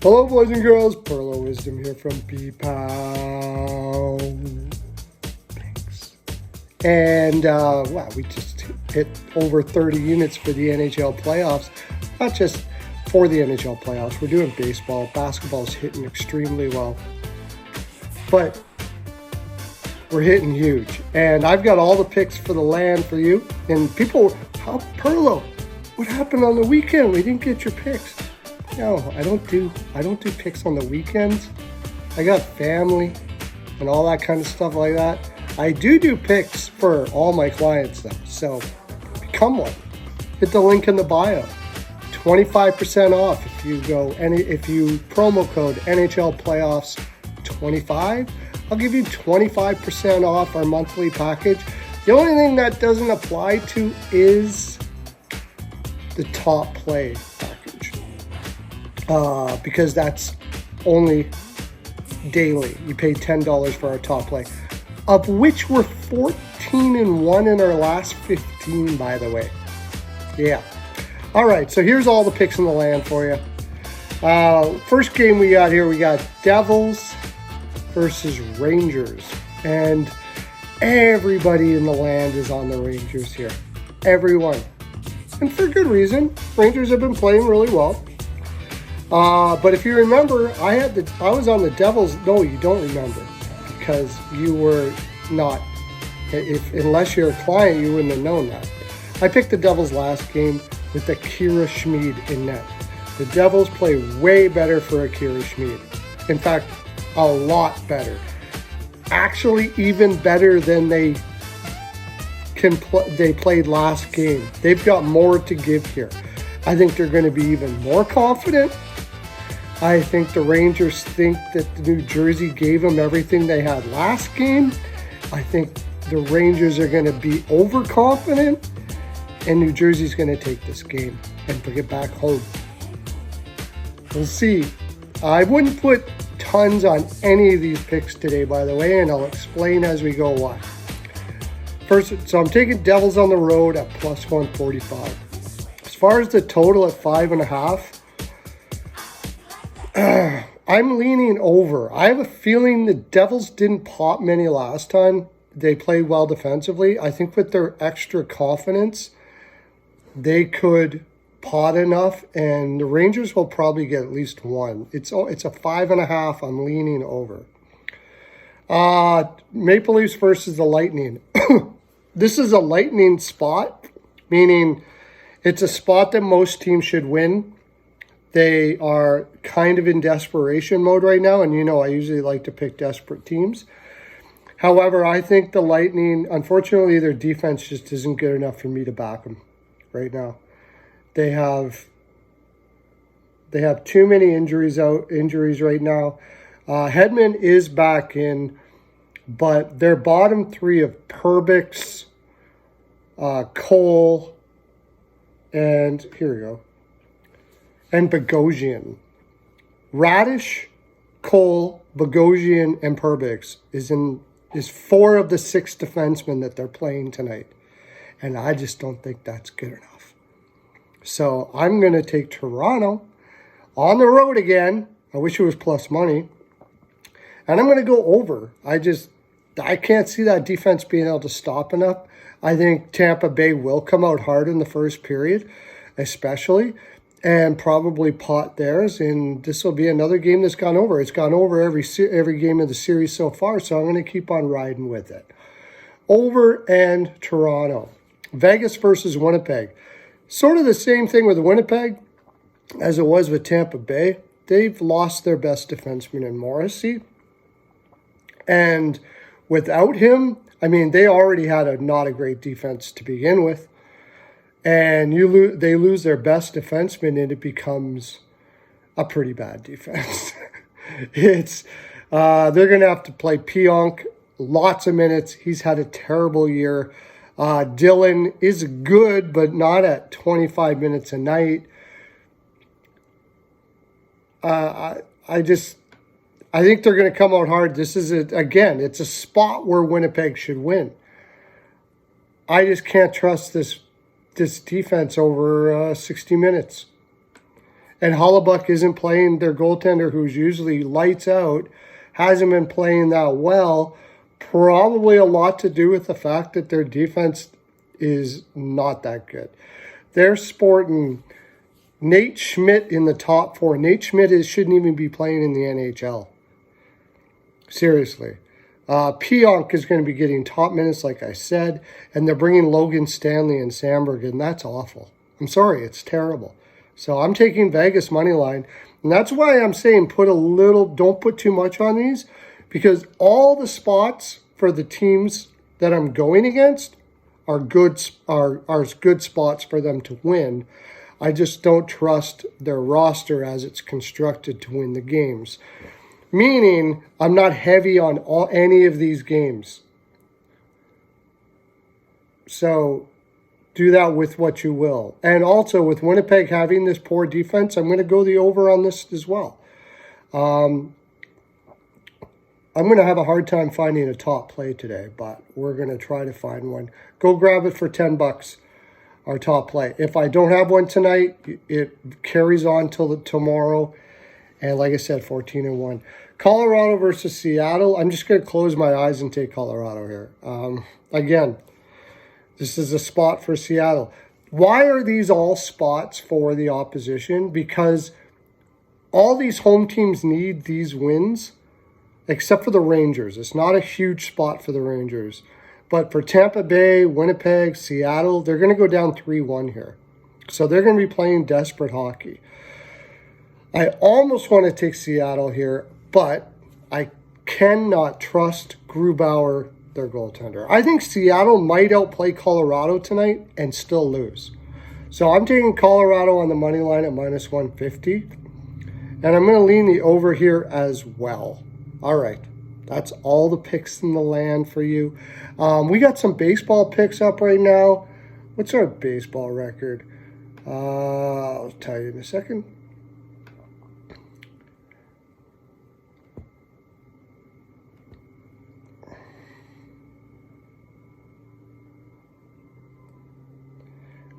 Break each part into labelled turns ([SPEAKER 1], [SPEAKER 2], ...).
[SPEAKER 1] Hello, boys and girls. Perlo Wisdom here from B-Pound. Thanks. And, wow, we just hit over 30 units for the NHL playoffs. Not just for the NHL playoffs. We're doing baseball. Basketball's hitting extremely well. But we're hitting huge. And I've got all the picks for the land for you. And people, how, Perlo, what happened on the weekend? We didn't get your picks. No, I don't do picks on the weekends. I got family and all that kind of stuff like that. I do picks for all my clients though. So become one. Hit the link in the bio. 25% off if you promo code NHL Playoffs 25. I'll give you 25% off our monthly package. The only thing that doesn't apply to is the top play package. Because that's only daily. You pay $10 for our top play, of which we're 14-1 in our last 15, by the way. Yeah. All right, so here's all the picks in the land for you. First game we got here, we got Devils versus Rangers. And everybody in the land is on the Rangers here. Everyone. And for good reason. Rangers have been playing really well. But if you remember, I was on the Devils. No, you don't remember, because you were not. Unless you're a client, you wouldn't have known that. I picked the Devils last game with Akira Schmid in net. The Devils play way better for Akira Schmid. In fact, a lot better. Actually, even better than they played last game. They've got more to give here. I think they're going to be even more confident. I think the Rangers think that the New Jersey gave them everything they had last game. I think the Rangers are going to be overconfident, and New Jersey's going to take this game and bring it back home. We'll see. I wouldn't put tons on any of these picks today, by the way, and I'll explain as we go why. First, so I'm taking Devils on the road at plus 145. As far as the total at 5.5, I'm leaning over. I have a feeling the Devils didn't pop many last time. They played well defensively. I think with their extra confidence, they could pot enough, and the Rangers will probably get at least one. It's a 5.5. I'm leaning over. Maple Leafs versus the Lightning. This is a Lightning spot, meaning it's a spot that most teams should win. They are kind of in desperation mode right now, and I usually like to pick desperate teams. However, I think the Lightning, unfortunately, their defense just isn't good enough for me to back them right now. They have too many injuries right now. Hedman is back in, but their bottom three of Perbix, Cole, and here we go. And Bogosian. Radish, Cole, Bogosian, and Perbix is 4 of the 6 defensemen that they're playing tonight. And I just don't think that's good enough. So I'm going to take Toronto on the road again. I wish it was plus money. And I'm going to go over. I can't see that defense being able to stop enough. I think Tampa Bay will come out hard in the first period, especially, and probably pot theirs, and this will be another game that's gone over. It's gone over every game of the series so far, so I'm going to keep on riding with it. Over and Toronto. Vegas versus Winnipeg. Sort of the same thing with Winnipeg as it was with Tampa Bay. They've lost their best defenseman in Morrissey, and without him, they already had not a great defense to begin with. And they lose their best defenseman, and it becomes a pretty bad defense. They're going to have to play Pionk lots of minutes. He's had a terrible year. Dylan is good, but not at 25 minutes a night. I think they're going to come out hard. This is it's a spot where Winnipeg should win. I just can't trust this defense over 60 minutes. and Hollebuck isn't playing, their goaltender who's usually lights out, hasn't been playing that well. Probably a lot to do with the fact that their defense is not that good. They're sporting Nate Schmidt in the top four. Nate Schmidt shouldn't even be playing in the NHL. Seriously. Pionk is going to be getting top minutes, like I said, and they're bringing Logan Stanley and Sandberg, and that's awful. I'm sorry, it's terrible. So I'm taking Vegas money line, and that's why I'm saying don't put too much on these, because all the spots for the teams that I'm going against are good spots for them to win. I just don't trust their roster as it's constructed to win the games. Meaning, I'm not heavy on any of these games. So, do that with what you will. And also, with Winnipeg having this poor defense, I'm going to go the over on this as well. I'm going to have a hard time finding a top play today, but we're going to try to find one. Go grab it for $10, our top play. If I don't have one tonight, it carries on till tomorrow. And like I said, 14-1. Colorado versus Seattle. I'm just going to close my eyes and take Colorado here. Again, this is a spot for Seattle. Why are these all spots for the opposition? Because all these home teams need these wins, except for the Rangers. It's not a huge spot for the Rangers. But for Tampa Bay, Winnipeg, Seattle, they're going to go down 3-1 here. So they're going to be playing desperate hockey. I almost want to take Seattle here, but I cannot trust Grubauer, their goaltender. I think Seattle might outplay Colorado tonight and still lose. So I'm taking Colorado on the money line at -150. And I'm going to lean the over here as well. All right. That's all the picks in the land for you. We got some baseball picks up right now. What's our baseball record? I'll tell you in a second.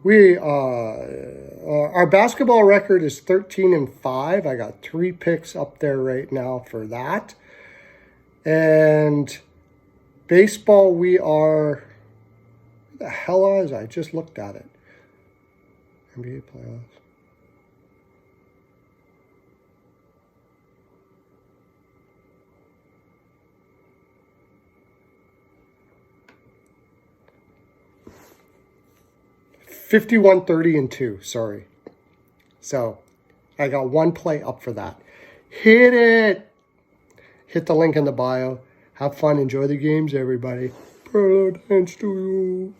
[SPEAKER 1] Our basketball record is 13-5. I got 3 picks up there right now for that. And baseball, we are, where the hell was I? Just looked at it. NBA playoffs. $51, 30, and 2. Sorry. So I got 1 play up for that. Hit it. Hit the link in the bio. Have fun. Enjoy the games, everybody. Hello, thanks to you.